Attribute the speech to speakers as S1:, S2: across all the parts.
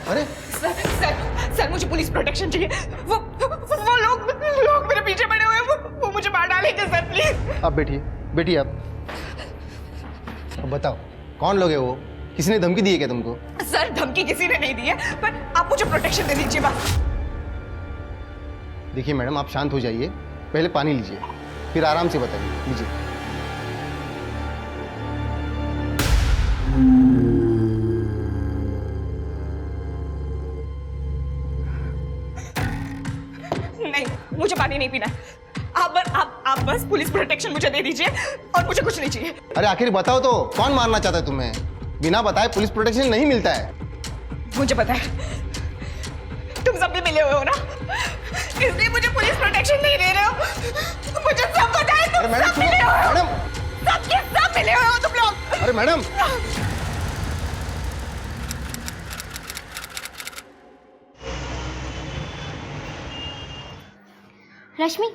S1: अरे
S2: सर मुझे police protection चाहिए। वो लोग मेरे पीछे पड़े हुए हैं, वो मुझे मार डालेंगे सर प्लीज।
S1: आप बैठिए आप। अब बताओ कौन लोग है वो? किसी ने धमकी दी है क्या तुमको?
S2: सर धमकी किसी ने नहीं दी है, पर आप मुझे प्रोटेक्शन दे दीजिए बस।
S1: देखिए मैडम, आप शांत हो जाइए, पहले पानी लीजिए, फिर आराम से बताइए। लीजिए।
S2: नहीं, मुझे पानी नहीं पीना। आप बस पुलिस प्रोटेक्शन मुझे दे दीजिए और मुझे कुछ नहीं चाहिए।
S1: अरे आखिर बताओ तो, कौन मारना चाहता है तुम्हें? बिना बताए पुलिस प्रोटेक्शन नहीं मिलता है।
S2: मुझे पता है, तुम सब भी मिले हुए हो ना, इसलिए मुझे पुलिस प्रोटेक्शन नहीं दे रहे हो। मुझे सब पता है, तुम सब मिले हुए हो।
S1: मैडम,
S2: सब मिले हुए हो तुम लोग।
S1: अरे मैडम,
S3: रश्मि,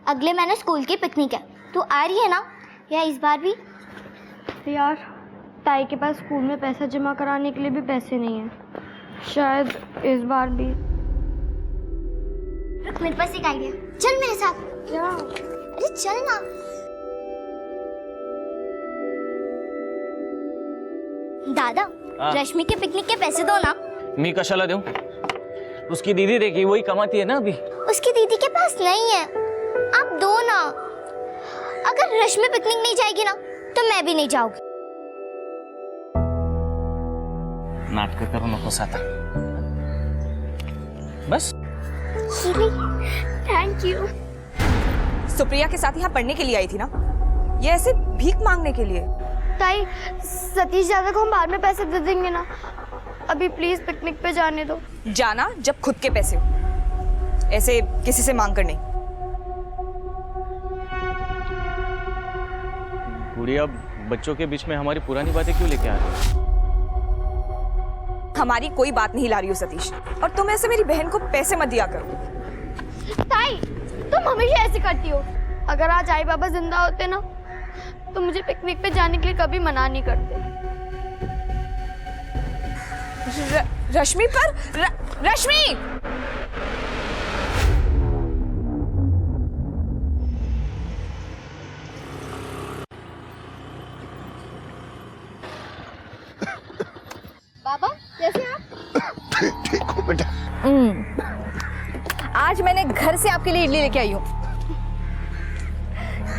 S3: अगले महीने स्कूल की पिकनिक है, तू आ रही है ना? या इस बार भी?
S4: यार, ताई के पास स्कूल में पैसा जमा कराने के लिए भी पैसे नहीं हैं। शायद इस बार भी।
S3: रुक, मेरे पास एक आइडिया। चल मेरे साथ।
S4: क्या?
S3: अरे चल ना। दादा, रश्मि के पिकनिक के पैसे दो ना।
S5: मी कशाला देऊ? उसकी दीदी देखी, वही कमाती है ना अभी।
S3: उसकी दीदी के पास नहीं है, आप दो ना। अगर रश्मि पिकनिक नहीं जाएगी ना, तो मैं भी नहीं जाऊंगी।
S5: नाटक करू नकोस आता। बस।
S3: Thank you.
S2: सुप्रिया के साथ यहाँ पढ़ने के लिए आई थी ना, ये ऐसे भीख मांगने के लिए?
S4: ताई, सतीश दादा को हम बाद में पैसे दे देंगे ना, अभी प्लीज पिकनिक पे जाने दो।
S2: जाना जब खुद के पैसे हो, ऐसे किसी से मांग कर नहीं।
S5: गुड़िया, बच्चों के बीच में हमारी पुरानी बातें क्यों लेके आ रही हो?
S2: हमारी कोई बात नहीं ला रही हो सतीश, और तुम ऐसे मेरी बहन को पैसे मत दिया करो।
S4: ताई, तुम हमेशा ऐसे करती हो। अगर आज आई बाबा जिंदा होते ना, तो मुझे पिकनिक पे जाने के लिए कभी मना नहीं करते।
S2: रश्मि पर रश्मि!
S4: बाबा, कैसे आप?
S1: ठीक हो बेटा।
S2: आज मैंने घर से आपके लिए इडली लेके आई हूँ,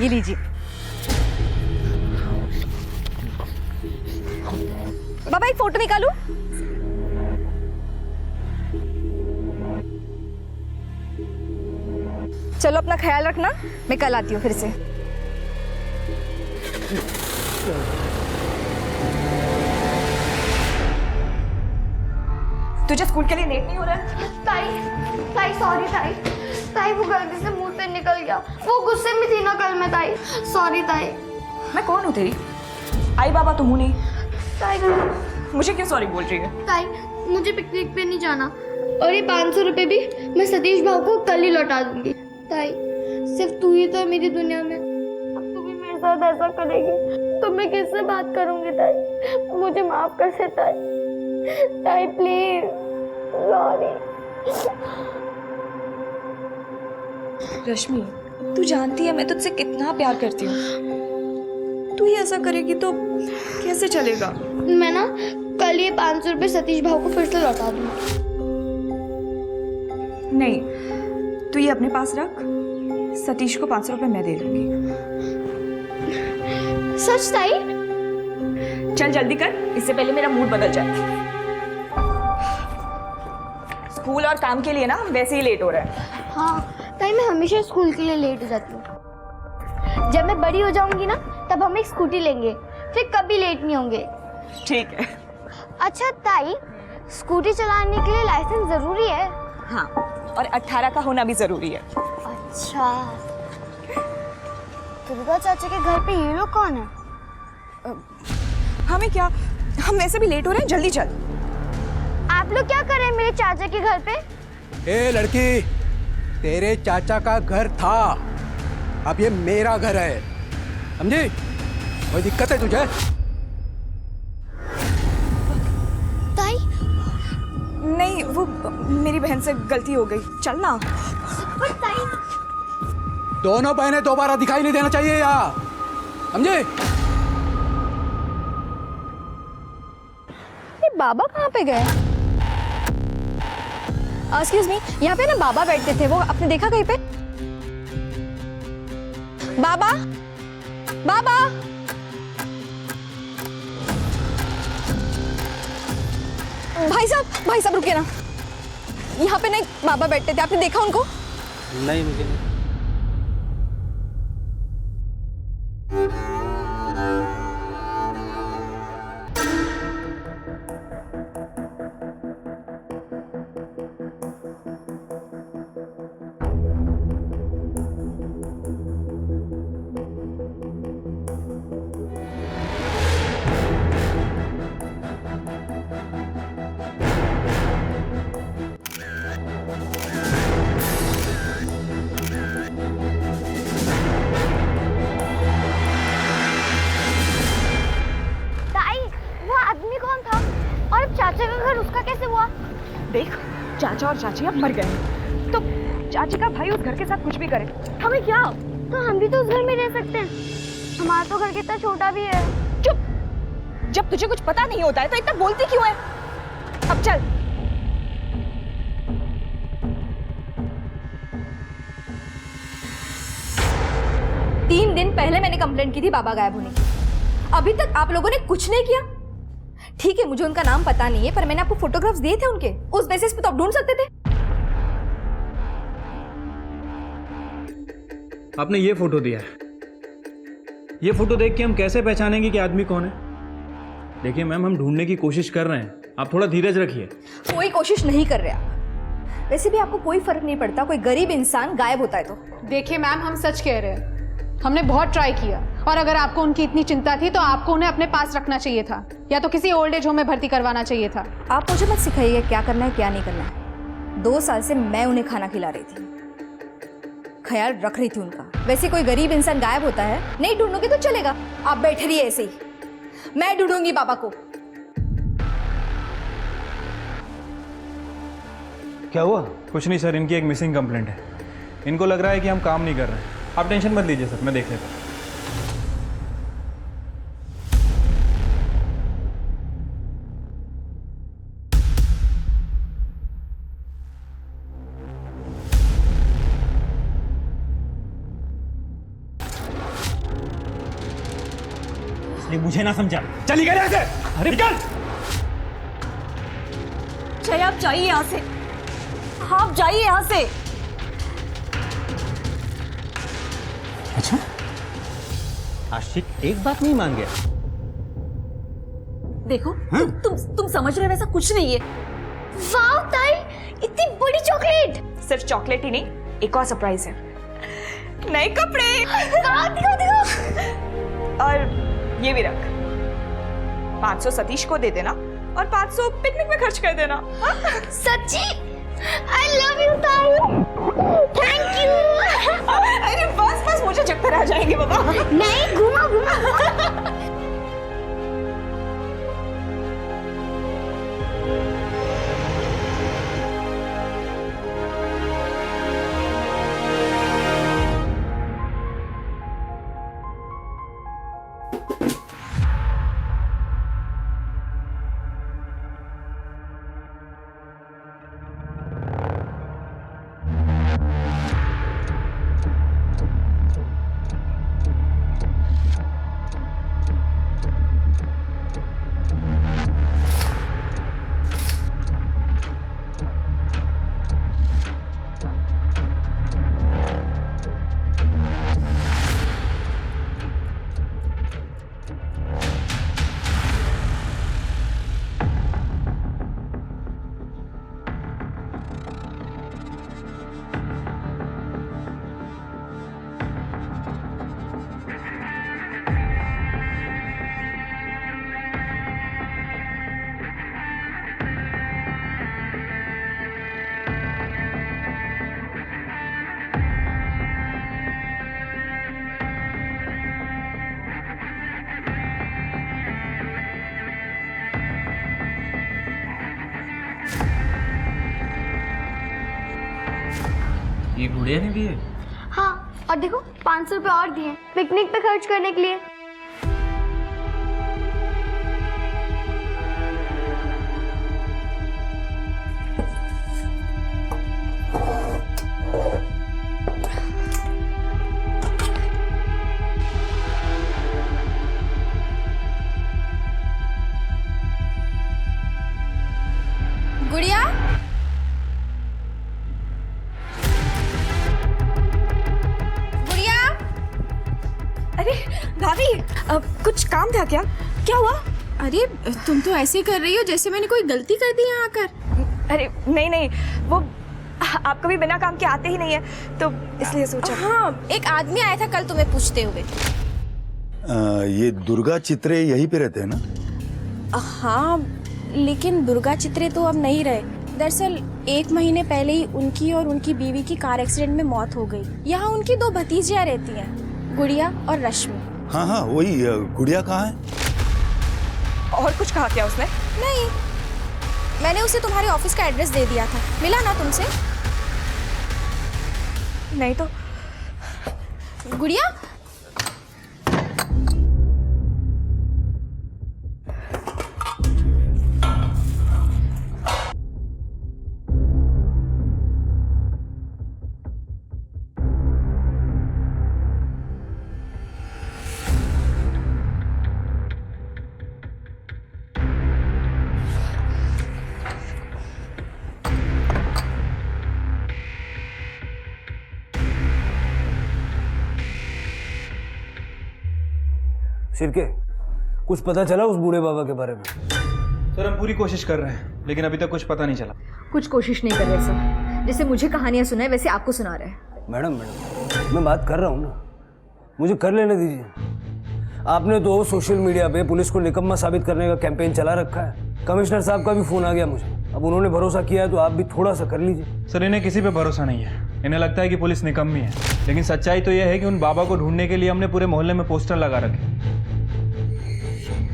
S2: ये लीजिए। बाबा एक फोटो निकालूं? चलो अपना ख्याल रखना, मैं कल आती हूँ फिर से। तुझे स्कूल के लिए लेट नहीं हो रहा है?
S4: ताई सॉरी ताई, ताई वो गलती से मुंह से निकल गया, वो गुस्से में थी ना कल मैं ताई, सॉरी ताई।
S2: मैं कौन हूँ तेरी? आई बाबा तो हूँ नहीं।
S4: ताई
S2: मुझे क्यों सॉरी बोल रही है?
S4: ताई मुझे पिकनिक पे नहीं जाना, और ये 500 रुपए भी मैं सतीश भाव को कल ही लौटा दूंगी। ताई सिर्फ तू ही तो है मेरी दुनिया में, अब तू भी मेरे साथ ऐसा करेगी तो मैं किससे बात करूंगी? ताई मुझे माफ कर दे ताई, ताई प्लीज, सॉरी।
S2: रश्मि, तू जानती है मैं तुझसे कितना प्यार करती हूँ। तू ही ऐसा करेगी तो कैसे चलेगा?
S4: मैं ना कल ये 500 रुपए सतीश भाव को फिर से लौटा दूंगी।
S2: नहीं, तू ये अपने पास रख, सतीश को 500 रुपए मैं दे दूंगी।
S4: सच ताई?
S2: चल जल्दी कर, इससे पहले मेरा मूड बदल जाए। स्कूल और काम के लिए ना वैसे ही लेट हो रहा है।
S4: हाँ ताई, मैं हमेशा स्कूल के लिए लेट हो जाती हूँ। जब मैं बड़ी हो जाऊंगी ना तब हम एक स्कूटी लेंगे, फिर कभी लेट नहीं होंगे।
S2: ठीक है।
S3: अच्छा ताई, स्कूटी चलाने के लिए लाइसेंस जरूरी है?
S2: हाँ, और 18 का होना भी जरूरी है।
S3: अच्छा, दुर्गा चाचा के घर पे ये लोग कौन है?
S2: हमें क्या, हम वैसे भी लेट हो रहे हैं, जल्दी चल।
S3: आप लोग क्या कर रहे हैं मेरे चाचा के घर पे?
S6: ए लड़की, तेरे चाचा का घर था, अब ये मेरा घर है, समझी? कोई दिक्कत है तुझे?
S3: ताई?
S2: नहीं, वो मेरी बहन से गलती हो गई, चल ना।
S3: पर ताई,
S6: दोनों बहनें दोबारा दिखाई नहीं देना चाहिए यहाँ, समझे?
S4: ये बाबा कहाँ पे गए? एक्सक्यूज मी, यहाँ पे ना बाबा बैठते थे, वो आपने देखा कहीं पे? बाबा, बाबा, भाई साहब रुकिए ना, यहाँ पे ना एक बाबा बैठते थे, आपने देखा उनको?
S5: नहीं, मुझे नहीं।
S3: चाचा का घर उसका कैसे हुआ?
S2: देख, चाचा और चाची अब मर गए, तो चाची का भाई उस घर के साथ कुछ भी करे, हमें क्या?
S4: तो हम भी तो उस घर में रह सकते हैं, हमारा तो घर कितना छोटा भी है।
S2: चुप, जब तुझे कुछ पता नहीं होता है तो इतना बोलती क्यों है? अब चल।
S4: तीन दिन पहले मैंने कंप्लेंट की थी बाबा गायब होने की, अभी तक आप लोगों ने कुछ नहीं किया। ठीक है, मुझे उनका नाम पता नहीं है, पर मैंने आपको फोटोग्राफ्स दिए थे उनके, उस बेसिस पे तो आप ढूंढ सकते थे।
S7: आपने ये फोटो दिया है, ये फोटो देख के हम कैसे पहचानेंगे कि आदमी कौन है? देखिए मैम, हम ढूंढने की कोशिश कर रहे हैं, आप थोड़ा धीरज रखिए।
S4: कोई कोशिश नहीं कर रहे आप, वैसे भी आपको कोई फर्क नहीं पड़ता कोई गरीब इंसान गायब होता है तो।
S8: देखिए मैम, हम सच कह रहे हैं, हमने बहुत ट्राई किया, और अगर आपको उनकी इतनी चिंता थी तो आपको उन्हें अपने पास रखना चाहिए था, या तो किसी ओल्ड एज होम में भर्ती करवाना चाहिए था।
S4: आप मुझे मत सिखाइए क्या करना है क्या नहीं करना है। 2 साल से मैं उन्हें खाना खिला रही थी, ख्याल रख रही थी उनका। वैसे कोई गरीब इंसान गायब होता है, नहीं ढूंढोगे तो चलेगा, आप बैठे रहिए ऐसे ही, मैं ढूंढूंगी बाबा को।
S7: क्या हुआ? कुछ नहीं सर, इनकी एक मिसिंग कंप्लेंट है, इनको लग रहा है कि हम काम नहीं कर रहे हैं। आप टेंशन मत लीजिए सर, मैं देख लेता हूँ।
S5: मुझे ना समझा, चली गई ऐसे। अरे निकल!
S2: चाहे आप जाइए यहाँ से, आप जाइए यहाँ से।
S5: अच्छा, आशिक एक बात नहीं मान गया।
S2: देखो, तुम समझ रहे हो वैसा कुछ नहीं है।
S3: वाह ताई, इतनी बड़ी चॉकलेट!
S2: सिर्फ चॉकलेट ही नहीं, एक और सरप्राइज है, नए कपड़े। और ये भी रख, 500 सतीश को दे देना और 500 पिकनिक में खर्च कर देना।
S3: सच्ची? I love you ताऊ। Thank you।
S2: अरे बस बस, मुझे चक्कर आ जाएंगे बाबा।
S3: नहीं, घुमा घुमा।
S5: ये गुड़िया ने दिए?
S4: हाँ, और देखो 500 रुपए और दिए पिकनिक पे खर्च करने के लिए।
S2: गुड़िया, अरे भाभी, अब कुछ काम था क्या? क्या हुआ?
S9: अरे तुम तो ऐसे कर रही हो जैसे मैंने कोई गलती कर दी यहाँ आकर।
S2: अरे नहीं नहीं, वो आप कभी बिना काम के आते ही नहीं है, तो इसलिए सोचा।
S9: हाँ, एक आदमी आया था कल तुम्हें पूछते हुए।
S10: ये दुर्गा चित्रे यहीं पे रहते हैं ना?
S9: हाँ, लेकिन दुर्गा चित्रे तो अब नहीं रहे। दरअसल 1 महीने पहले ही उनकी और उनकी बीवी की कार एक्सीडेंट में मौत हो गई। यहाँ उनकी 2 भतीजियाँ रहती हैं, गुड़िया और रश्मि।
S10: हाँ हाँ, वही गुड़िया कहाँ है?
S2: और कुछ कहा क्या उसने?
S9: नहीं, मैंने उसे तुम्हारे ऑफिस का एड्रेस दे दिया था। मिला ना तुमसे?
S2: नहीं तो।
S9: गुड़िया,
S6: शिरके, कुछ पता चला उस बूढ़े बाबा के बारे में?
S7: सर हम पूरी कोशिश कर रहे हैं, लेकिन अभी तक कुछ पता नहीं चला।
S11: कुछ कोशिश नहीं कर रहे सर, जैसे मुझे कहानियां सुनाए वैसे आपको सुना रहे हैं।
S6: मैडम, मैं बात कर रहा हूँ ना, मुझे कर लेने दीजिए। आपने तो सोशल मीडिया पे पुलिस को निकम्मा साबित करने का कैंपेन चला रखा है। कमिश्नर साहब का भी फोन आ गया मुझे। अब उन्होंने भरोसा किया है तो आप भी थोड़ा सा कर लीजिए।
S7: सर इन्हें किसी पे भरोसा नहीं है, इन्हें लगता है कि पुलिस निकम्मी है, लेकिन सच्चाई तो यह है कि उन बाबा को ढूंढने के लिए हमने पूरे मोहल्ले में पोस्टर लगा रखे,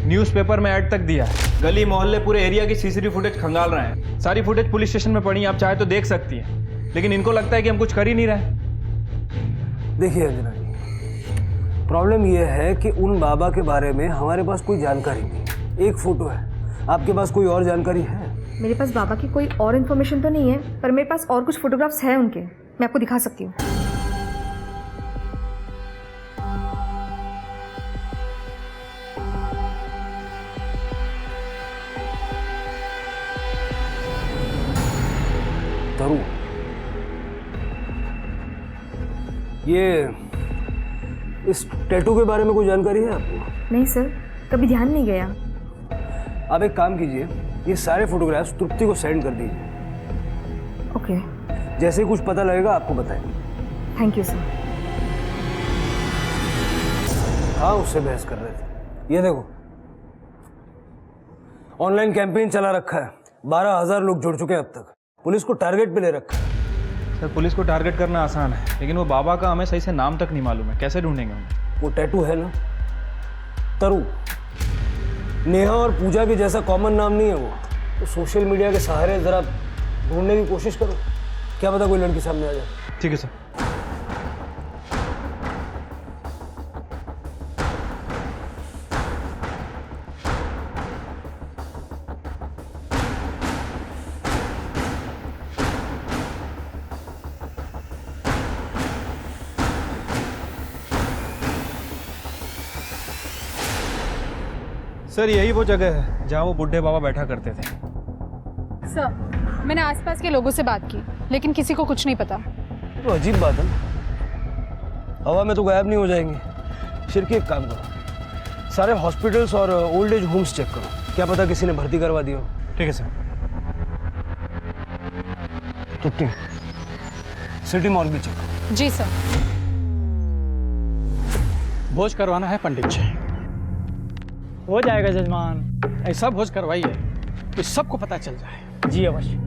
S7: न्यूज़पेपर में ऐड तक दिया है, गली मोहल्ले पूरे एरिया की सीसीटीवी फुटेज खंगाल रहे हैं। सारी फुटेज पुलिस स्टेशन में पड़ी है, आप चाहे तो देख सकती हैं, लेकिन इनको लगता है कि हम कुछ कर ही नहीं रहे।
S6: देखिए अंजना जी, प्रॉब्लम यह है कि उन बाबा के बारे में हमारे पास कोई जानकारी नहीं। एक फोटो है, आपके पास कोई और जानकारी है?
S11: मेरे पास बाबा की कोई और इन्फॉर्मेशन तो नहीं है, पर मेरे पास और कुछ फोटोग्राफ्स हैं उनके, मैं आपको दिखा सकती हूँ।
S6: तरू, ये इस टैटू के बारे में कोई जानकारी है आपको?
S11: नहीं सर, कभी ध्यान नहीं गया।
S6: आप एक काम कीजिए, ये सारे फोटोग्राफ्स तृप्ति को सेंड कर दीजिए।
S11: ओके।
S6: जैसे ही कुछ पता लगेगा आपको बताएंगे।
S11: Thank you sir.
S6: हाँ, उससे बहस कर रहे थे। ये देखो, ऑनलाइन कैंपेन चला रखा है, 12,000 लोग जुड़ चुके हैं अब तक। पुलिस को टारगेट पे ले रखा है।
S7: सर पुलिस को टारगेट करना आसान है, लेकिन वो बाबा का हमें सही से नाम तक नहीं मालूम है, कैसे ढूंढेंगे उन्हें?
S6: वो टैटू है ना, तरु। नेहा और पूजा के जैसा कॉमन नाम नहीं है वो। तो सोशल मीडिया के सहारे जरा ढूंढने की कोशिश करो, क्या पता कोई लड़की सामने आ जाए।
S7: ठीक है सर। सर यही वो जगह है जहाँ वो बुढ़े बाबा बैठा करते थे।
S8: सर मैंने आसपास के लोगों से बात की, लेकिन किसी को कुछ नहीं पता।
S6: तो अजीब बात है ना, हवा में तो गायब नहीं हो जाएंगे। शिरकी, एक काम करो, सारे हॉस्पिटल्स और ओल्ड एज होम्स चेक करो, क्या पता किसी ने भर्ती करवा दिया हो।
S7: ठीक है सर।
S6: तुप्ती, सिटी मॉल भी चेक करो।
S8: जी सर।
S5: भोज करवाना है पंडित जी। हो जाएगा जजमान, ऐसा भोज करवाइए कि सबको पता चल जाए। जी अवश्य।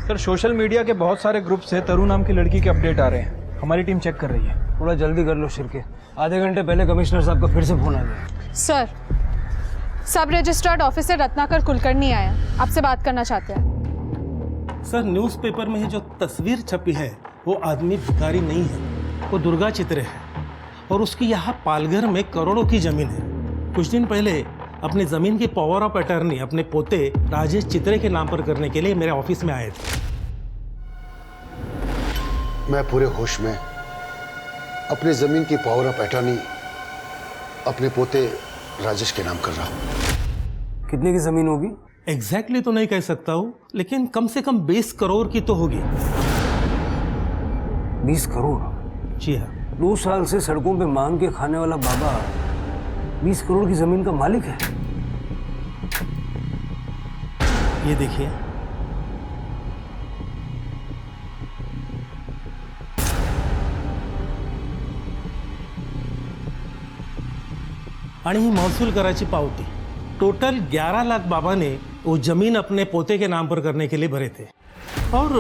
S7: सर सोशल मीडिया के बहुत सारे ग्रुप से तरु नाम की लड़की के अपडेट आ रहे हैं, हमारी टीम चेक कर रही है।
S6: थोड़ा जल्दी कर लो शिरके, आधे घंटे पहले कमिश्नर साहब का फिर से फोन आ गया।
S8: सर सब रजिस्टर्ड ऑफिसर रत्नाकर कुलकर्णी आया, आपसे बात करना चाहते हैं।
S12: सर न्यूज़पेपर में जो तस्वीर छपी है वो आदमी भिखारी नहीं है, वो दुर्गा चित्रे है और उसकी यहाँ पालघर में करोड़ों की जमीन है। कुछ दिन पहले अपनी जमीन की पावर ऑफ अटर्नी अपने पोते राजेश चित्रे के नाम पर करने के लिए मेरे ऑफिस में आए थे।
S13: मैं पूरे होश में अपनी जमीन की पावर ऑफ अटर्नी अपने पोते राजेश के नाम कर रहा हूं।
S6: कितने की जमीन होगी?
S12: एग्जैक्टली तो नहीं कह सकता हूँ, लेकिन कम से कम 20 करोड़ की तो होगी।
S6: 20 करोड़?
S12: जी हाँ।
S6: 2 साल से सड़कों पे मांग के खाने वाला बाबा 20 करोड़ की जमीन का मालिक है।
S12: ये देखिए, आणि ही महसूल कराची पावती। टोटल 11 लाख बाबा ने वो जमीन अपने पोते के नाम पर करने के लिए भरे थे। और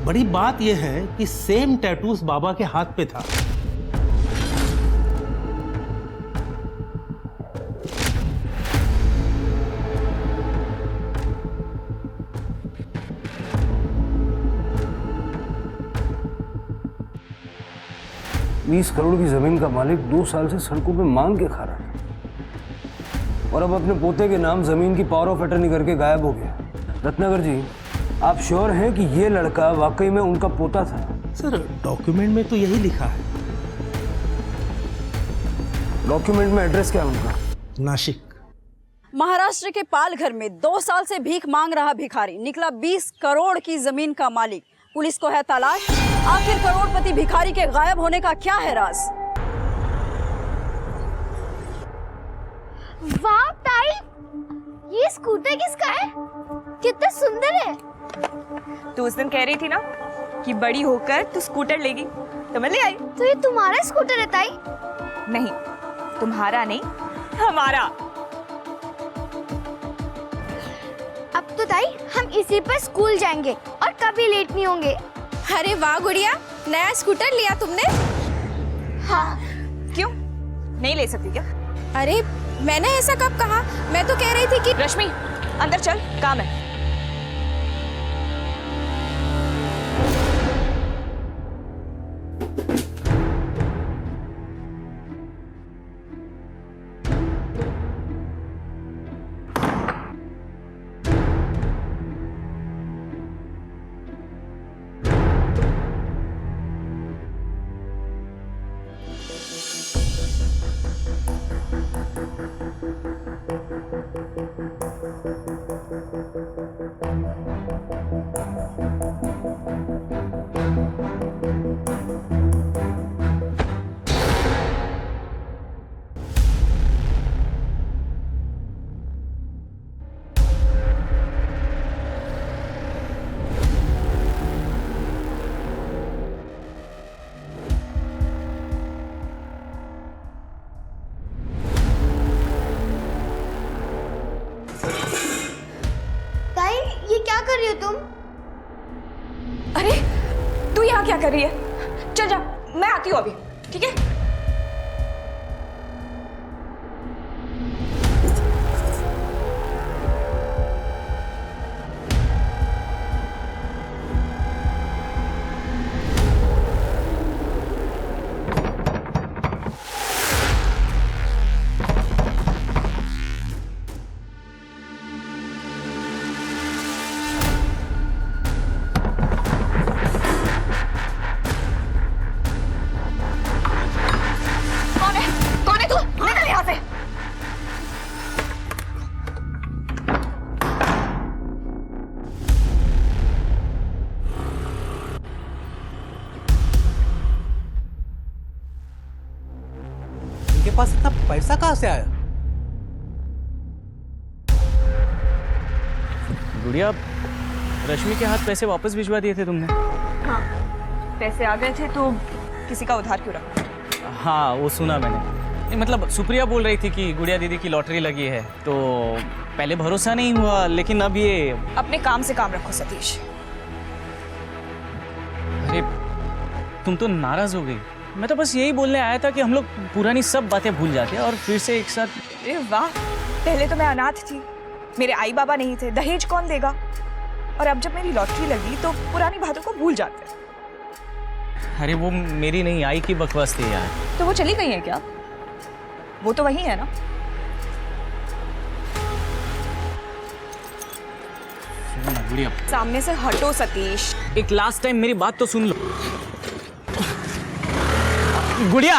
S12: बड़ी बात यह है कि सेम टैटूज बाबा के हाथ पे था।
S6: बीस करोड़ की जमीन का मालिक 2 साल से सड़कों पे मांग के खा रहा था और अब अपने पोते के नाम जमीन की पावर ऑफ अटर्नी करके गायब हो गया। रत्नाकर जी, आप श्योर हैं कि ये लड़का वाकई में उनका पोता था?
S12: सर डॉक्यूमेंट में तो यही लिखा है।
S6: डॉक्यूमेंट में एड्रेस क्या है उनका?
S12: नासिक।
S14: महाराष्ट्र के पालघर में 2 साल से भीख मांग रहा भिखारी निकला 20 करोड़ की जमीन का मालिक। पुलिस को है तलाश, आखिर करोड़पति भिखारी के गायब होने का क्या है राज?
S3: वाह ताई, ये स्कूटर किसका है? कितना सुंदर है।
S2: तू उस दिन कह रही थी ना कि बड़ी होकर तू स्कूटर लेगी, तो मैं ले आई।
S3: तो ये तुम्हारा स्कूटर है ताई?
S2: नहीं, तुम्हारा नहीं, हमारा।
S3: अब तो ताई हम इसी पर स्कूल जाएंगे और कभी लेट नहीं होंगे।
S9: अरे वाह गुड़िया, नया स्कूटर लिया तुमने?
S3: हाँ।
S2: क्यों नहीं ले सकती क्या?
S9: अरे मैंने ऐसा कब कहा? मैं तो कह रही थी कि
S2: रश्मि अंदर चल, काम है।
S3: Thank you.
S2: अरे तू यहाँ क्या कर रही है? चल जा, मैं आती हूँ अभी, ठीक है?
S15: इनके पास इतना पैसा कहाँ से आया?
S7: गुड़िया, रश्मि के हाथ पैसे वापस भिजवा दिए थे तुमने?
S2: हाँ, पैसे आ गए थे तो किसी का उधार क्यों रखा?
S7: हाँ, वो सुना मैंने। नहीं, मतलब सुप्रिया बोल रही थी कि गुड़िया दीदी की लॉटरी लगी है, तो पहले भरोसा नहीं हुआ, लेकिन अब ये...
S2: अपने काम से काम रखो सतीश।
S7: अरे तुम तो नाराज हो गई। मैं तो बस यही बोलने आया था कि हम लोग पुरानी सब बातें भूल जाते हैं और फिर से एक साथ...
S2: अरे वाह, पहले तो मैं अनाथ थी, मेरे आई बाबा नहीं थे, दहेज कौन देगा? और अब जब मेरी लॉटरी लगी तो पुरानी बातों को भूल जाते हैं।
S7: अरे वो मेरी नहीं, आई की बकवास थी यार।
S2: तो वो चली गई है क्या? वो तो वही है ना?
S7: सुनो ना गुड़िया,
S2: सामने से हटो सतीश।
S7: एक लास्ट टाइम मेरी बात तो सुन लो। गुड़िया,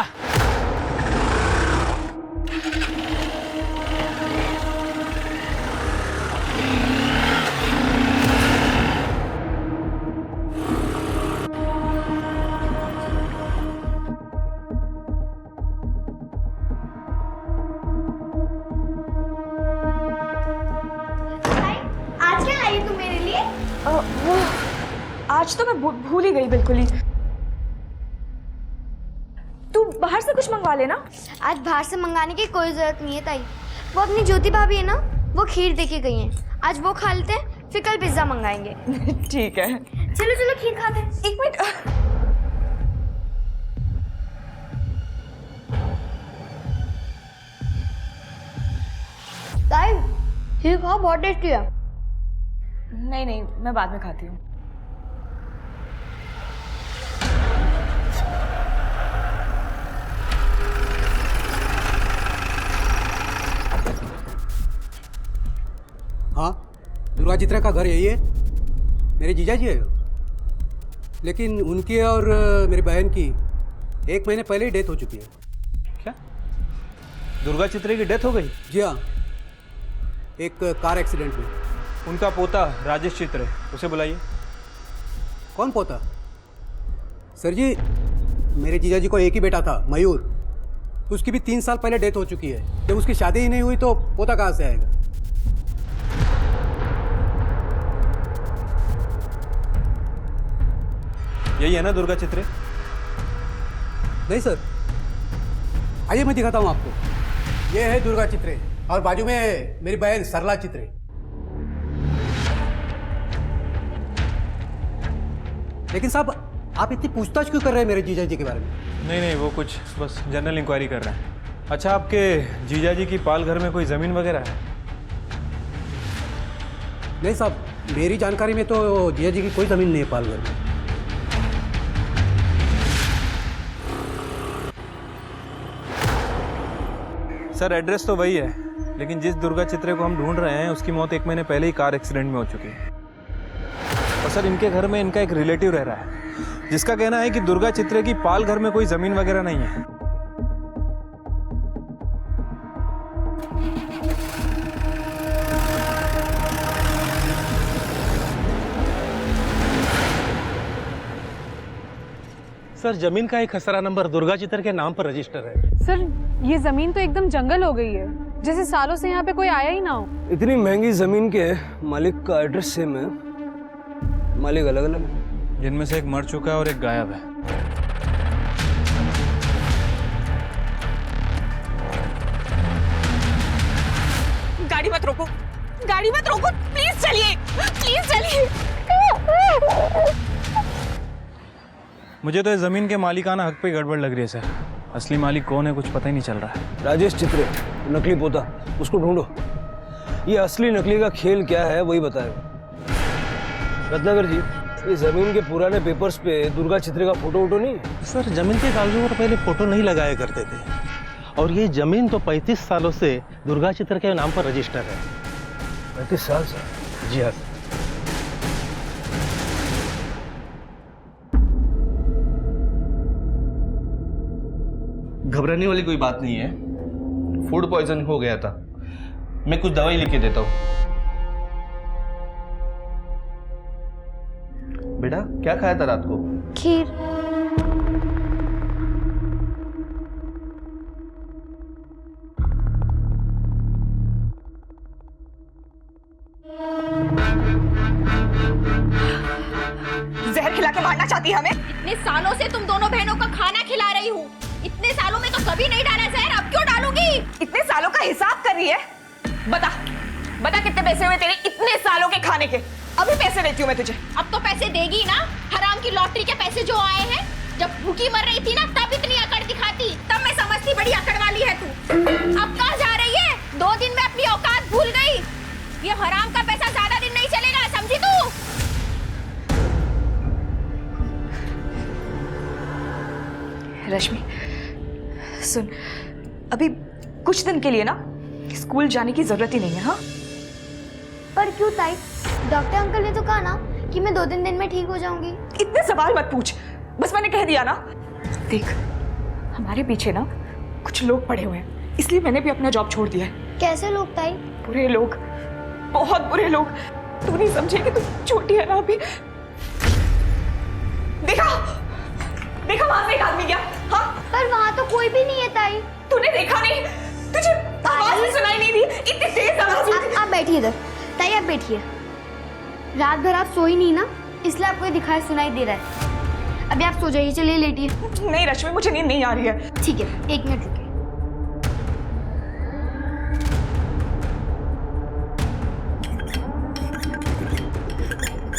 S3: आज क्या लाई तू मेरे लिए?
S2: वो आज तो मैं भूल ही गई बिल्कुल ही। तू बाहर से कुछ मंगवा लेना।
S3: आज बाहर से मंगाने की कोई जरूरत नहीं है ताई। वो अपनी ज्योति भाभी है ना, वो खीर देके गई हैं। आज वो खा लेते हैं, फिर कल पिज्जा मंगाएंगे।
S2: ठीक है,
S3: चलो चलो खीर खाते हैं।
S2: 1 मिनट।
S3: ताई खीर खाओ, बहुत टेस्टी है।
S2: नहीं नहीं, मैं बाद में खाती हूँ।
S15: हाँ, दुर्गा चित्रा का घर यही है। मेरे जीजा जी है, लेकिन उनकी और मेरी बहन की 1 महीने पहले ही डेथ हो चुकी है।
S7: क्या दुर्गा चित्रे की डेथ हो गई?
S15: जी हाँ, एक कार एक्सीडेंट में।
S7: उनका पोता राजेश चित्रे, उसे बुलाइए।
S15: कौन पोता? सर जी, मेरे जीजा जी को एक ही बेटा था, मयूर। उसकी भी 3 साल पहले डेथ हो चुकी है। जब उसकी शादी ही नहीं हुई तो पोता कहाँ से आएगा?
S7: यही है ना दुर्गा चित्रे?
S15: नहीं सर, आइए मैं दिखाता हूँ आपको। ये है दुर्गा चित्रे और बाजू में है मेरी बहन सरला चित्रे। लेकिन साहब, आप इतनी पूछताछ क्यों कर रहे हैं मेरे जीजा जी के बारे में?
S7: नहीं नहीं, वो कुछ बस जनरल इंक्वायरी कर रहे हैं। अच्छा, आपके जीजा जी की पाल घर में कोई ज़मीन वगैरह है?
S15: नहीं साहब, मेरी जानकारी में तो जीजा जी की कोई ज़मीन नहीं है पाल घर में।
S7: सर, एड्रेस तो वही है, लेकिन जिस दुर्गा चित्रे को हम ढूंढ रहे हैं उसकी मौत 1 महीने पहले ही कार एक्सीडेंट में हो चुकी है। और सर, इनके घर में इनका एक रिलेटिव रह रहा है जिसका कहना है कि दुर्गा चित्रे की पाल घर में कोई ज़मीन वगैरह नहीं है।
S12: सर, जमीन का एक खसरा नंबर दुर्गा चित्र के नाम पर रजिस्टर है।
S8: सर, ये जमीन तो एकदम जंगल हो गई है, जैसे सालों से यहाँ पे कोई आया ही ना हो।
S6: इतनी महंगी जमीन के मालिक का एड्रेस सेम है, मालिक अलग अलग है,
S7: जिनमें से एक मर चुका है और एक गायब है।
S2: गाड़ी मत रोको, गाड़ी मत रोको, प्लीज चलिए, प्लीज चलिए।
S7: मुझे तो इस ज़मीन के मालिकाना हक पे गड़बड़ लग रही है सर। असली मालिक कौन है कुछ पता ही नहीं चल रहा है।
S6: राजेश चित्रे, नकली पोता, उसको ढूंढो। ये असली नकली का खेल क्या है वही बताएगा। रत्नाकर जी, ये जमीन के पुराने पेपर्स पे दुर्गा चित्रे का फोटो वोटो नहीं है?
S12: सर जमीन के कागजों पर पहले फोटो नहीं लगाया करते थे, और ये जमीन तो 35 सालों से दुर्गा चित्र के नाम पर रजिस्टर है।
S6: 35 साल से?
S12: जी हाँ।
S16: घबराने वाली कोई बात नहीं है, फूड पॉइजन हो गया था। मैं कुछ दवाई लिख के देता हूँ। बेटा क्या खाया था रात को?
S3: खीर।
S2: जहर खिला के मारना चाहती है हमें?
S9: इतने सालों से तुम दोनों बहनों का खाना खिला रही हूँ। इतने सालों में तो कभी नहीं डाला जहर, अब क्यों डालूंगी?
S2: इतने सालों का हिसाब कर रही है? बता बता कितने पैसे हुए तेरे इतने सालों के खाने के? अभी पैसे देती हूँ मैं तुझे।
S9: अब तो पैसे देगी ना? हराम की लॉटरी के पैसे जो आए हैं। जब भूखी मर रही थी ना तब इतनी अकड़ दिखाती, तब मैं समझती बड़ी अकड़ वाली है तू। अब कहाँ जा रही है? 2 दिन में अपनी औकात भूल गई। ये हराम का पैसा ज्यादा दिन नहीं चलेगा, समझी तू?
S2: रश्मि सुन, अभी कुछ दिन के लिए ना स्कूल जाने की जरूरत ही नहीं है। हाँ
S3: पर क्यों ताई? डॉक्टर अंकल ने तो कहा ना कि मैं 2-3 दिन में ठीक हो जाऊंगी।
S2: इतने सवाल मत पूछ, बस मैंने कह दिया ना। देख हमारे पीछे ना कुछ लोग पड़े हुए हैं, इसलिए मैंने भी अपना जॉब छोड़ दिया है।
S3: कैसे लोग ताई?
S2: बुरे लोग, बहुत बुरे लोग। तू नहीं समझेगी, तू छोटी है ना अभी। देखा देखा वहां से एक आदमी गया। हाँ
S3: पर वहां तो कोई भी नहीं है ताई।
S2: तूने देखा नहीं? तुझे आवाज भी सुनाई नहीं दी? इतनी तेज आवाज हुई थी।
S3: आप बैठिए इधर ताई, आप बैठिए। रात भर आप सोई नहीं ना, इसलिए आपको ये दिखाई सुनाई दे रहा है। अभी आप सो जाइए, चलिए लेटिए।
S2: नहीं रश्मि, मुझे नींद नहीं आ रही है।
S3: ठीक है, 1 मिनट रुकिए।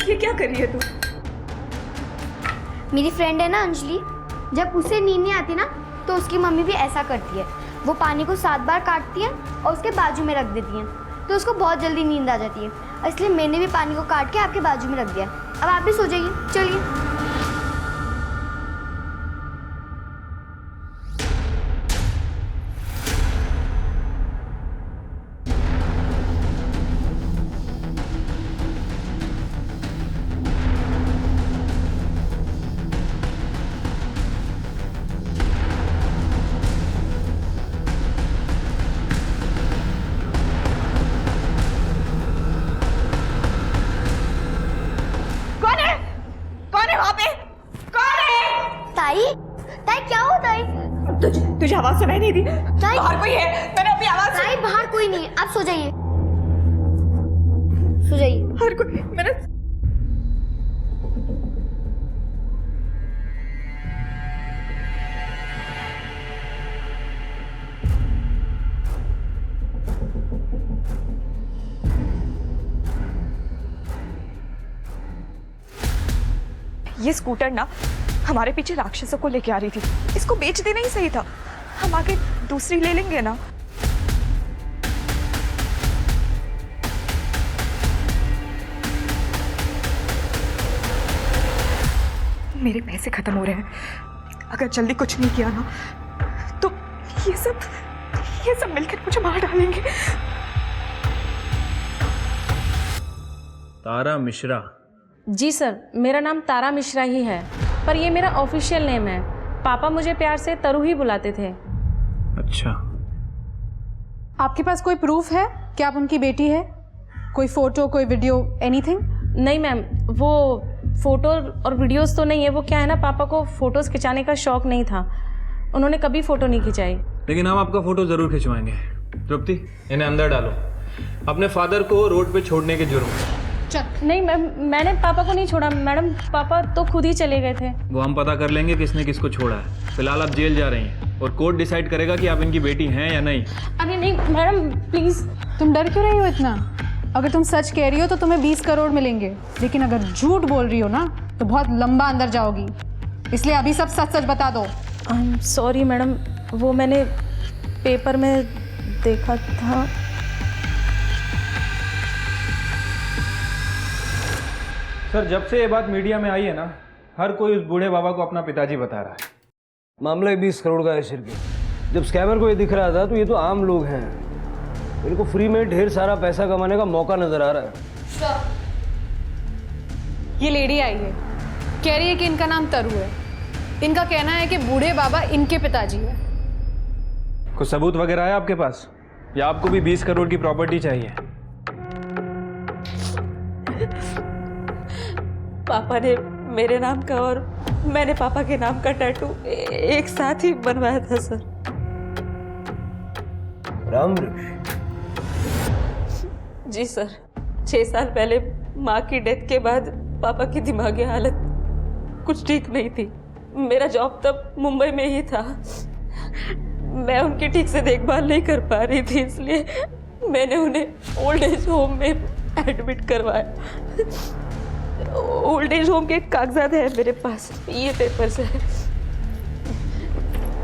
S2: ये क्या कर रही है तू?
S3: मेरी फ्रेंड है ना अंजलि, जब उसे नींद नहीं आती ना तो उसकी मम्मी भी ऐसा करती है। वो पानी को 7 बार काटती है और उसके बाजू में रख देती हैं, तो उसको बहुत जल्दी नींद आ जाती है। इसलिए मैंने भी पानी को काट के आपके बाजू में रख दिया। अब आप भी सो जाइए, चलिए।
S2: तुझे आवाज सुनाई नहीं दी? बाहर कोई है? मैंने अभी आवाज
S3: ताई बाहर कोई नहीं है, आप सो जाइए, सो जाइए।
S2: बाहर कोई? मैंने ये स्कूटर ना हमारे पीछे राक्षसों को लेके आ रही थी। इसको बेच देना ही सही था, हम आगे दूसरी ले लेंगे ना। मेरे पैसे खत्म हो रहे हैं, अगर जल्दी कुछ नहीं किया ना तो ये सब मिलकर मुझे मार डालेंगे।
S7: तारा मिश्रा?
S17: जी सर, मेरा नाम तारा मिश्रा ही है, पर ये मेरा ऑफिशियल नेम है। पापा मुझे प्यार से तरू ही बुलाते थे।
S7: अच्छा।
S8: आपके पास कोई प्रूफ है कि आप उनकी बेटी है? कोई फोटो, कोई वीडियो, एनीथिंग?
S17: नहीं मैम, वो फोटो और वीडियोस तो नहीं है। वो क्या है ना, पापा को फोटोज खिंचाने का शौक नहीं था, उन्होंने कभी फोटो नहीं खिंचाई।
S7: लेकिन हम आपका फोटो जरूर खिंचवाएंगे। तृप्ति, इन्हें अंदर डालो, अपने फादर को रोड पे छोड़ने के जुर्म में।
S17: नहीं मैम, मैंने पापा को नहीं छोड़ा मैडम, पापा तो खुद ही चले गए थे।
S7: वो हम पता कर लेंगे किसने किसको छोड़ा है। फिलहाल आप जेल जा रही हैं और कोर्ट डिसाइड करेगा कि आप इनकी बेटी हैं या नहीं।
S17: अरे नहीं मैडम प्लीज।
S8: तुम डर क्यों रही हो इतना? अगर तुम सच कह रही हो तो तुम्हें 20 करोड़ मिलेंगे, लेकिन अगर झूठ बोल रही हो ना तो बहुत लंबा अंदर जाओगी। इसलिए अभी सब सच सच बता दो।
S17: सॉरी मैडम, वो मैंने पेपर में देखा था।
S7: सर, जब से ये बात मीडिया में आई है ना, हर कोई उस बूढ़े बाबा को अपना पिताजी बता रहा है।
S6: मामला 20 करोड़ का है शिरके। जब स्कैमर को ये दिख रहा था तो ये तो आम लोग हैं, इनको फ्री में ढेर सारा पैसा कमाने का मौका नजर आ रहा है।
S8: ये लेडी आई है, कह रही है कि इनका नाम तरु है। इनका कहना है कि बूढ़े बाबा इनके पिताजी है।
S7: कुछ सबूत वगैरह है आपके पास, या आपको भी 20 करोड़ की प्रॉपर्टी चाहिए?
S17: पापा ने मेरे नाम का और मैंने पापा के नाम का टैटू एक साथ ही बनवाया था सर।
S6: रामवृक्ष?
S17: जी सर, 6 साल पहले माँ की डेथ के बाद पापा की दिमागी हालत कुछ ठीक नहीं थी। मेरा जॉब तब मुंबई में ही था। मैं उनकी ठीक से देखभाल नहीं कर पा रही थी, इसलिए मैंने उन्हें ओल्ड एज होम में एडमिट करवाया। ओल्ड एज होम के कागजात हैं मेरे पास, ये पेपर्स है।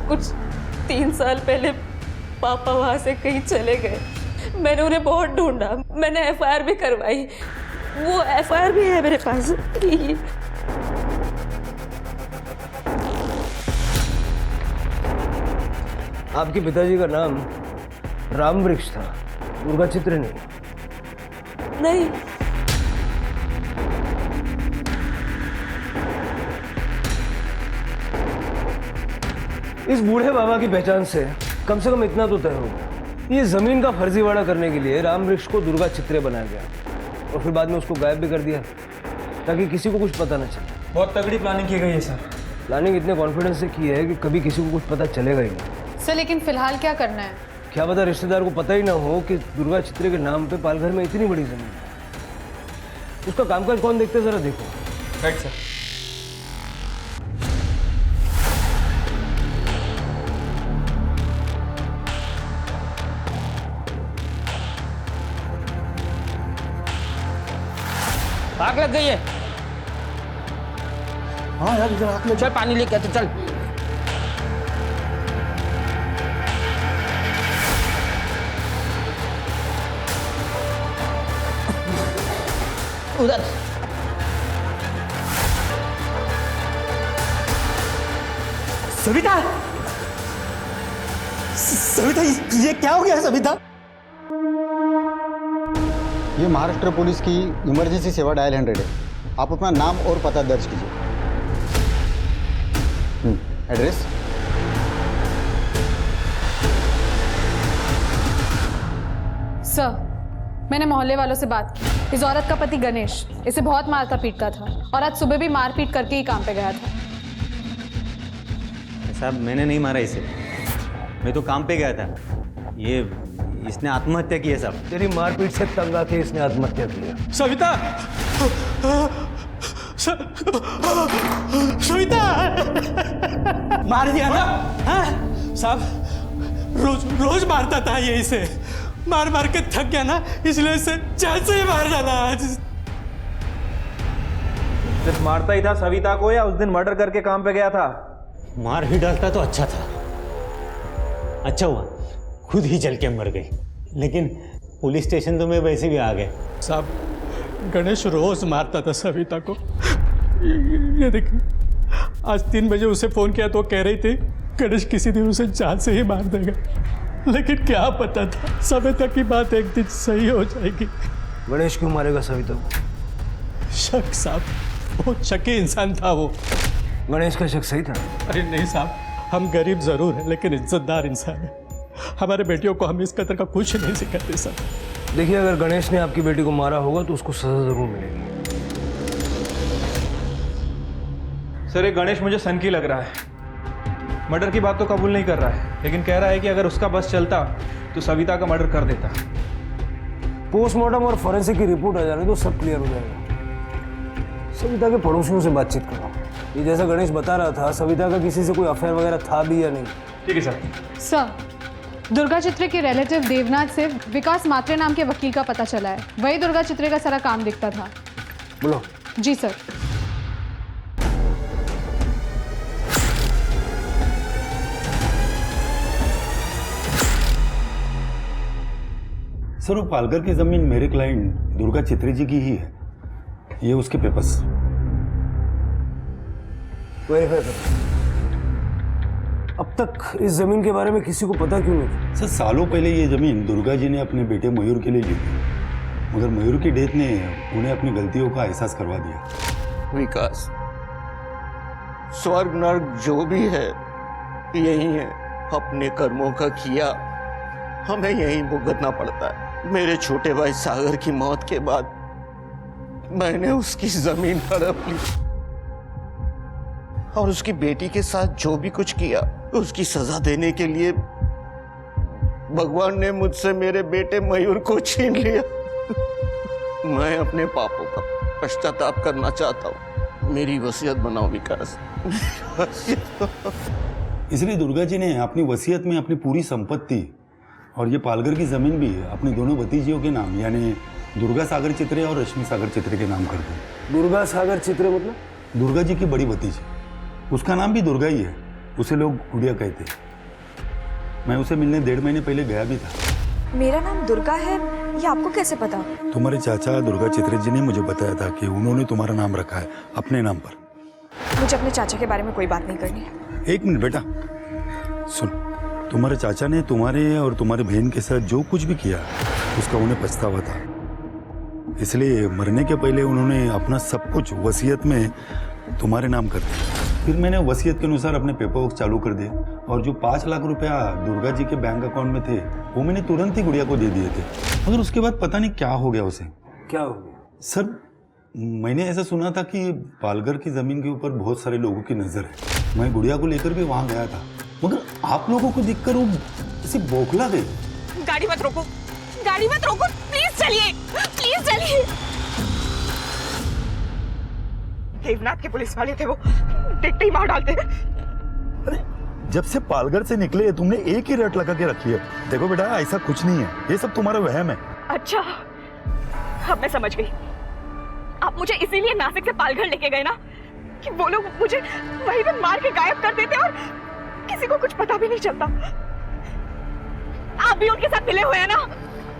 S17: कुछ 3 साल पहले पापा वहाँ से कहीं चले गए। मैंने उन्हें बहुत ढूंढा, मैंने एफआईआर भी करवाई। वो एफआईआर भी है मेरे पास।
S6: आपके पिताजी का नाम रामवृक्ष था, दुर्गा चित्रे नहीं?
S17: नहीं।
S6: इस बूढ़े बाबा की पहचान से कम इतना तो तय होगा, ये जमीन का फर्जीवाड़ा करने के लिए रामवृक्ष को दुर्गा चित्रे बनाया गया और फिर बाद में उसको गायब भी कर दिया ताकि किसी को कुछ पता न चले।
S7: बहुत तगड़ी प्लानिंग की गई है सर।
S6: प्लानिंग इतने कॉन्फिडेंस से की है कि कभी किसी को कुछ पता चलेगा ही नहीं।
S8: सर लेकिन फिलहाल क्या करना है?
S6: क्या पता रिश्तेदार को पता ही ना हो कि दुर्गा चित्रे के नाम पे पालघर में इतनी बड़ी जमीन है। उसका कामकाज कौन देखते जरा देखो।
S7: Right sir.
S18: आग लग गई है।
S1: हाँ यार, इधर आग लग।
S18: चल पानी लेके आते, चल। उधर
S1: सविता, सविता, ये क्या हो गया सविता? ये महाराष्ट्र पुलिस की इमरजेंसी सेवा डायल 100 है। आप अपना नाम और पता दर्ज कीजिए। एड्रेस?
S8: सर, मैंने मोहल्ले वालों से बात की। इस औरत का पति गणेश इसे बहुत मारता पीटता था और आज सुबह भी मारपीट करके ही काम पे गया था।
S19: साहब, मैंने नहीं मारा इसे, मैं तो काम पे गया था। ये इसने आत्महत्या की है साहब।
S6: तेरी मारपीट से तंग आके इसने आत्महत्या किया।
S12: सविता, सविता मार दिया ना? हाँ साहब, रोज मारता था ये इसे। मार मार के थक गया ना, इसलिए इसे जान से ही मार डाला आज।
S7: सिर्फ मारता ही था सविता को, या उस दिन मर्डर करके काम पे गया था?
S19: मार ही डालता तो अच्छा था। अच्छा हुआ खुद ही जल के मर गई, लेकिन पुलिस स्टेशन तो मैं वैसे भी आ गए।
S12: साहब, गणेश रोज मारता था सविता को। ये देखिए, आज 3 बजे उसे फोन किया तो कह रही थी गणेश किसी दिन उसे जान से ही मार देगा, लेकिन क्या पता था सविता की बात एक दिन सही हो जाएगी।
S6: गणेश क्यों मारेगा सविता को?
S12: शक साहब, बहुत शकी इंसान था वो।
S6: गणेश का शक सही था?
S12: अरे नहीं साहब, हम गरीब जरूर हैं लेकिन इज्जतदार इंसान है। हमारे बेटियों को हम इस कदर का कुछ नहीं सिखाते सर।
S6: देखिए, अगर गणेश ने आपकी बेटी को मारा होगा तो उसको सजा जरूर मिलेगी।
S7: सर, ये गणेश मुझे सनकी लग रहा है। मर्डर की बात तो कबूल नहीं कर रहा है, लेकिन कह रहा है कि अगर उसका बस चलता तो सविता का मर्डर कर देता।
S6: पोस्टमार्टम और फॉरेंसिक की रिपोर्ट आ जाने तो सब क्लियर हो जाएगा। सविता के पड़ोसियों से बातचीत करो। ये जैसा गणेश बता रहा था, सविता का किसी से कोई अफेयर वगैरह था भी या नहीं?
S7: ठीक है सर।
S8: सर, दुर्गा चित्रे के रिलेटिव देवनाथ से विकास मात्रे नाम के वकील का पता चला है। वही दुर्गा चित्रे का सारा काम दिखता था।
S6: बोलो।
S8: जी सर।
S10: सर वो पालघर की जमीन मेरे क्लाइंट दुर्गा चित्रे जी की ही है। ये उसके पेपर्स।
S6: वेरीफाई करो। अब तक इस जमीन के बारे में किसी को पता क्यों नहीं?
S10: सर सालों पहले ये जमीन दुर्गा जी ने अपने बेटे मयूर के लिए ली थी, मगर मयूर की डेथ ने उन्हें अपनी गलतियों का एहसास करवा दिया।
S20: विकास, स्वर्ग नर्क जो भी है यही है। अपने कर्मों का किया हमें यही भुगतना पड़ता है। मेरे छोटे भाई सागर की मौत के बाद मैंने उसकी जमीन हड़प ली और उसकी बेटी के साथ जो भी कुछ किया उसकी सजा देने के लिए भगवान ने मुझसे मेरे बेटे मयूर को छीन लिया। मैं अपने पापों का पश्चाताप करना चाहता हूँ। मेरी वसीयत बनाओ विकास।
S10: इसलिए दुर्गा जी ने अपनी वसीयत में अपनी पूरी संपत्ति और ये पालघर की जमीन भी अपने दोनों भतीजियों के नाम यानी दुर्गा सागर चित्रे और रश्मि सागर चित्रे के नाम कर दी।
S6: दुर्गा सागर चित्रे मतलब?
S10: दुर्गा जी की बड़ी भतीजी, उसका नाम भी दुर्गा ही है। उसे लोग गुड़िया कहते हैं। मैं उसे मिलने 1.5 महीने पहले गया भी था।
S11: मेरा नाम दुर्गा है, ये आपको कैसे पता?
S10: तुम्हारे चाचा दुर्गा चित्रे जी ने मुझे बताया था कि उन्होंने तुम्हारा नाम रखा है अपने नाम पर।
S11: मुझे अपने चाचा के बारे में कोई बात नहीं करनी।
S10: 1 मिनट बेटा, सुन। तुम्हारे चाचा ने तुम्हारे और तुम्हारी बहन के साथ जो कुछ भी किया उसका उन्हें पछतावा था, इसलिए मरने के पहले उन्होंने अपना सब कुछ वसीयत में तुम्हारे नाम कर दिया। फिर मैंने वसीयत के अनुसार अपने पेपर वर्क चालू कर दिए और जो 5 लाख रुपया दुर्गा जी के बैंक अकाउंट में थे वो मैंने तुरंत ही गुड़िया को दे दिए थे। मगर उसके बाद पता नहीं क्या हो गया उसे।
S6: क्या हो गया?
S10: सर मैंने ऐसा सुना था कि पालघर की जमीन के ऊपर बहुत सारे लोगों की नजर है। मैं गुड़िया को लेकर भी वहां गया था, मगर आप लोगों को देखकर वो ऐसे बौखला गई।
S2: गाड़ी मत रोको, गाड़ी मत रोको, प्लीज चलिए, प्लीज चलिए। देवनाथ के पुलिस वाले थे, वो देखते ही मार डालते।
S10: अरे जब से पालघर से निकले तुमने एक ही रट लगा के रखी है। देखो बेटा ऐसा कुछ नहीं है, ये सब तुम्हारा वहम है।
S2: अच्छा, अब मैं समझ गई। आप मुझे इसीलिए नासिक से पालघर लेके गए ना कि वो लोग मुझे वहीं पे मार के गायब कर देते और किसी को कुछ पता भी नहीं चलता। आप भी उनके साथ मिले हुए हैं ना?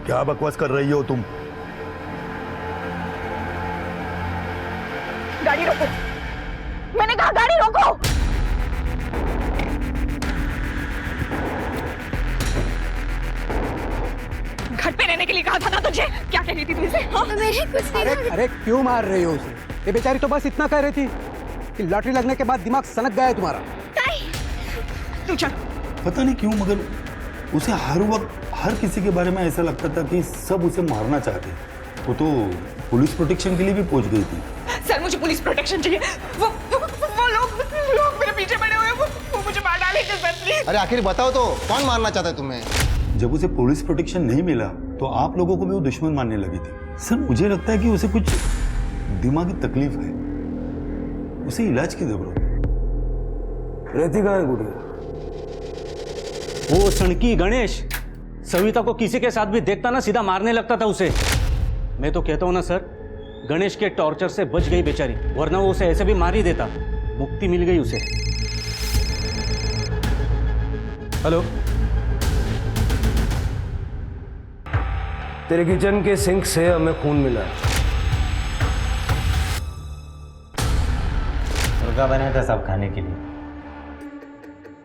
S10: क्या बकवास कर रही हो तुम?
S2: गाड़ी रोको, मैंने कहा गाड़ी रोको। घर पे रहने के लिए कहा था ना तुझे। क्या कह रही थी तुझसे?
S4: मेरे कुछ
S15: अरे क्यों मार रही हो उसे? ये बेचारी तो बस इतना कह रही थी कि लॉटरी लगने के बाद दिमाग सनक गया है तुम्हारा।
S2: तू चल।
S10: पता नहीं क्यों मगर उसे हर वक्त हर किसी के बारे में ऐसा लगता था कि सब उसे मारना चाहते। वो तो पुलिस प्रोटेक्शन के लिए भी पहुंच गई थी।
S2: सर मुझे पुलिस प्रोटेक्शन चाहिए। वो लोग मेरे पीछे पड़े हुए हैं, वो मुझे मार डालेंगे सर प्लीज।
S1: अरे आखिर बताओ तो कौन मारना चाहता है तुम्हें?
S10: जब उसे पुलिस प्रोटेक्शन नहीं मिला तो आप लोगों को भी वो दुश्मन मानने लगी थी। सर मुझे लगता है कि उसे कुछ दिमागी तकलीफ है, उसे इलाज की जरूरत है।
S6: रहती कहाँ है गुड़िया?
S19: वो सड़की गणेश सविता को किसी के साथ भी देखता ना सीधा मारने लगता था उसे। मैं तो कहता हूं ना सर, गणेश के टॉर्चर से बच गई बेचारी, वरना वो उसे ऐसे भी मार ही देता। मुक्ति मिल गई उसे।
S7: हेलो,
S6: तेरे किचन के सिंक से हमें खून मिला है।
S19: मुर्गा बनाया था सब खाने के लिए,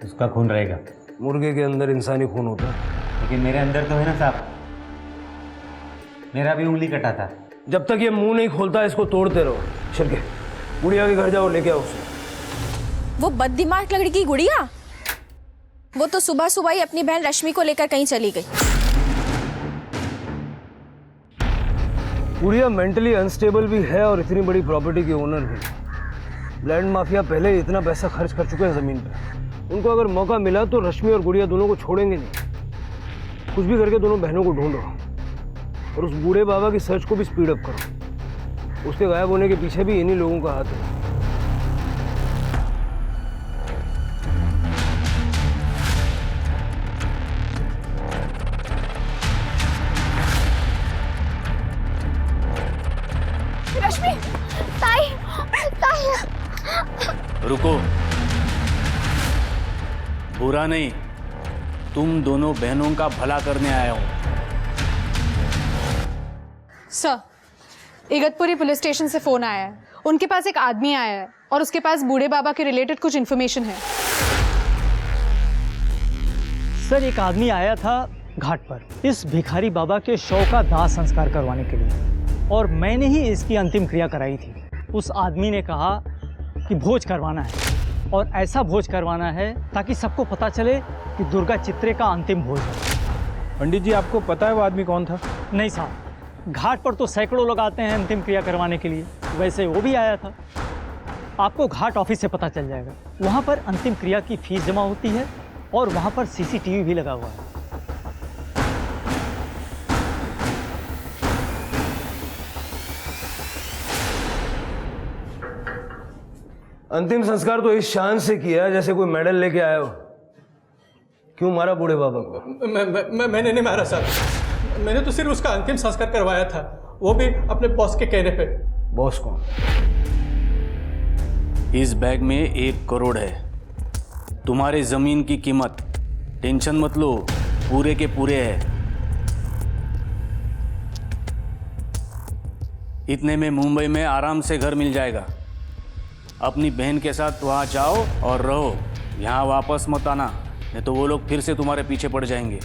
S19: उसका खून रहेगा।
S6: मुर्गे के अंदर इंसानी खून होता है,
S19: लेकिन मेरे अंदर तो है ना साहब, मेरा भी उंगली कटा था।
S6: जब तक ये मुंह नहीं खोलता इसको तोड़ते रहो। चल के गुड़िया के घर जाओ, लेके आओ उसे।
S9: वो बददिमाग लड़की की गुड़िया, वो तो सुबह सुबह ही अपनी बहन रश्मि को लेकर कहीं चली गई।
S6: गुड़िया मेंटली अनस्टेबल भी है और इतनी बड़ी प्रॉपर्टी की ओनर भी। लैंड माफिया पहले इतना पैसा खर्च कर चुके हैं जमीन पे। उनको अगर मौका मिला तो रश्मि और गुड़िया दोनों को छोड़ेंगे नहीं। कुछ भी करके दोनों बहनों को ढूंढो और उस बूढ़े बाबा की सर्च को भी स्पीड अप करो। उसके गायब होने के पीछे भी इन्हीं लोगों का हाथ है।
S2: रश्मि, ताई, ताई।
S19: रुको, बुरा नहीं, तुम दोनों बहनों का भला करने आया हूं।
S8: सर इगतपुरी पुलिस स्टेशन से फ़ोन आया है। उनके पास एक आदमी आया है और उसके पास बूढ़े बाबा के रिलेटेड कुछ इन्फॉर्मेशन है।
S5: सर एक आदमी आया था घाट पर इस भिखारी बाबा के शव का दाह संस्कार करवाने के लिए, और मैंने ही इसकी अंतिम क्रिया कराई थी। उस आदमी ने कहा कि भोज करवाना है, और ऐसा भोज करवाना है ताकि सबको पता चले कि दुर्गा चित्रे का अंतिम भोज है।
S7: पंडित जी, आपको पता है वो आदमी कौन था?
S5: नहीं साहब, घाट पर तो सैकड़ों लोग आते हैं अंतिम क्रिया करवाने के लिए, वैसे वो भी आया था। आपको घाट ऑफिस से पता चल जाएगा। वहाँ पर अंतिम क्रिया की फीस जमा होती है और वहाँ पर CCTV भी लगा हुआ है।
S6: अंतिम संस्कार तो इस शान से किया जैसे कोई मेडल लेके आया हो। क्यों मारा बूढ़े बाबा को?
S12: मैंने नहीं मारा साहब, मैंने तो सिर्फ उसका अंतिम संस्कार करवाया था, वो भी अपने बॉस के कहने पे।
S6: बॉस कौन?
S19: इस बैग में 1 करोड़ है। तुम्हारे जमीन की कीमत टेंशन मत लो, पूरे के पूरे है। इतने में मुंबई में आराम से घर मिल जाएगा। अपनी बहन के साथ वहाँ जाओ और रहो, यहाँ वापस मत आना, नहीं तो वो लोग फिर से तुम्हारे पीछे पड़ जाएंगे।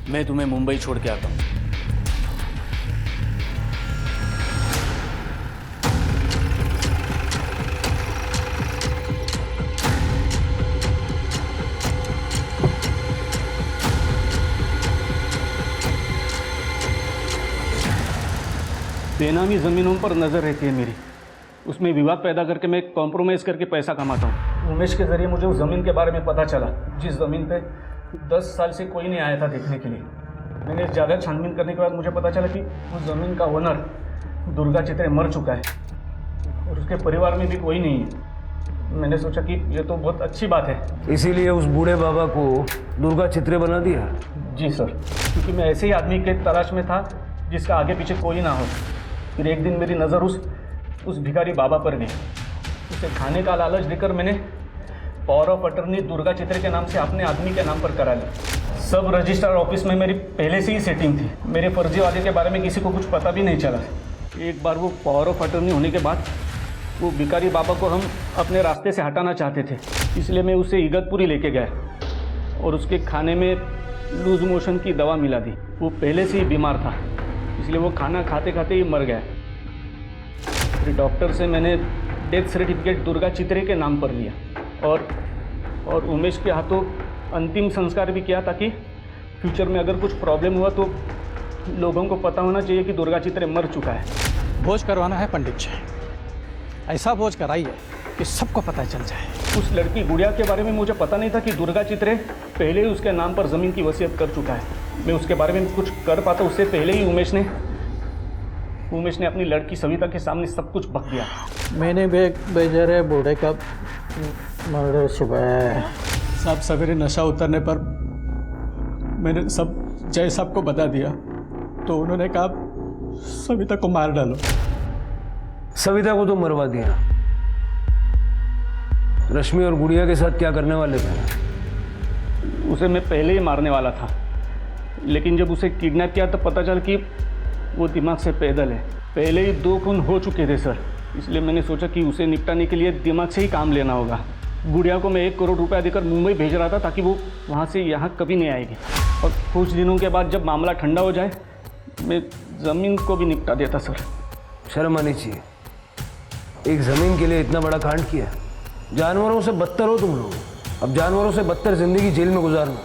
S19: मैं तुम्हें मुंबई छोड़ के आता हूँ। बेनामी ज़मीनों पर नज़र रहती है मेरी, उसमें विवाद पैदा करके मैं कॉम्प्रोमाइज़ करके पैसा कमाता हूँ। उमेश के ज़रिए मुझे उस ज़मीन के बारे में पता चला, जिस ज़मीन पे 10 साल से कोई नहीं आया था देखने के लिए। मैंने ज़्यादा छानबीन करने के बाद मुझे पता चला कि उस ज़मीन का ओनर दुर्गा चित्रे मर चुका है और उसके परिवार में भी कोई नहीं है। मैंने सोचा कि ये तो बहुत अच्छी बात है।
S6: इसीलिए उस बूढ़े बाबा को दुर्गा चित्रे बना दिया?
S19: जी सर, क्योंकि मैं ऐसे ही आदमी के तलाश में था जिसका आगे पीछे कोई ना हो। फिर एक दिन मेरी नज़र उस भिखारी बाबा पर गई। उसे खाने का लालच देकर मैंने पावर ऑफ अटर्नी दुर्गा चित्रे के नाम से अपने आदमी के नाम पर करा ली। सब रजिस्ट्रार ऑफिस में मेरी पहले से ही सेटिंग थी। मेरे फर्जी वादे के बारे में किसी को कुछ पता भी नहीं चला। एक बार वो पावर ऑफ अटर्नी होने के बाद वो भिखारी बाबा को हम अपने रास्ते से हटाना चाहते थे, इसलिए मैं उसे इगतपुरी लेके गया और उसके खाने में लूज मोशन की दवा मिला दी। वो पहले से ही बीमार था, इसलिए वो खाना खाते खाते ही मर गया। फिर डॉक्टर से मैंने डेथ सर्टिफिकेट दुर्गा चित्रे के नाम पर लिया और उमेश के हाथों अंतिम संस्कार भी किया, ताकि फ्यूचर में अगर कुछ प्रॉब्लम हुआ तो लोगों को पता होना चाहिए कि दुर्गा चित्रे मर चुका है।
S5: भोज करवाना है पंडित जी, ऐसा भोज कराइए कि सबको पता चल जाए।
S19: उस लड़की गुड़िया के बारे में मुझे पता नहीं था कि दुर्गा चित्रे पहले ही उसके नाम पर ज़मीन की वसीयत कर चुका है। मैं उसके बारे में कुछ कर पाता उससे पहले ही उमेश ने अपनी लड़की सविता के सामने सब कुछ बक दिया।
S5: मैंने भी एक बेचारे बूढ़े का मर्डर सुबह सब सवेरे नशा उतरने पर मैंने सब जय साहब को बता दिया, तो उन्होंने कहा सविता को मार डालो।
S6: सविता को तो मरवा दिया, रश्मि और गुड़िया के साथ क्या करने वाले थे?
S19: उसे मैं पहले ही मारने वाला था, लेकिन जब उसे किडनैप किया तो पता चला कि वो दिमाग से पैदल है। पहले ही 2 खून हो चुके थे सर, इसलिए मैंने सोचा कि उसे निपटाने के लिए दिमाग से ही काम लेना होगा। गुड़िया को मैं 1 करोड़ रुपया देकर मुंबई भेज रहा था ताकि वो वहाँ से यहाँ कभी नहीं आएगी, और कुछ दिनों के बाद जब मामला ठंडा हो जाए मैं ज़मीन को भी निपटा देता सर।
S6: शर्म आनी चाहिए, एक ज़मीन के लिए इतना बड़ा कांड किया। जानवरों से बदतर हो तुम लोग, अब जानवरों से बदतर जिंदगी जेल में गुजारना।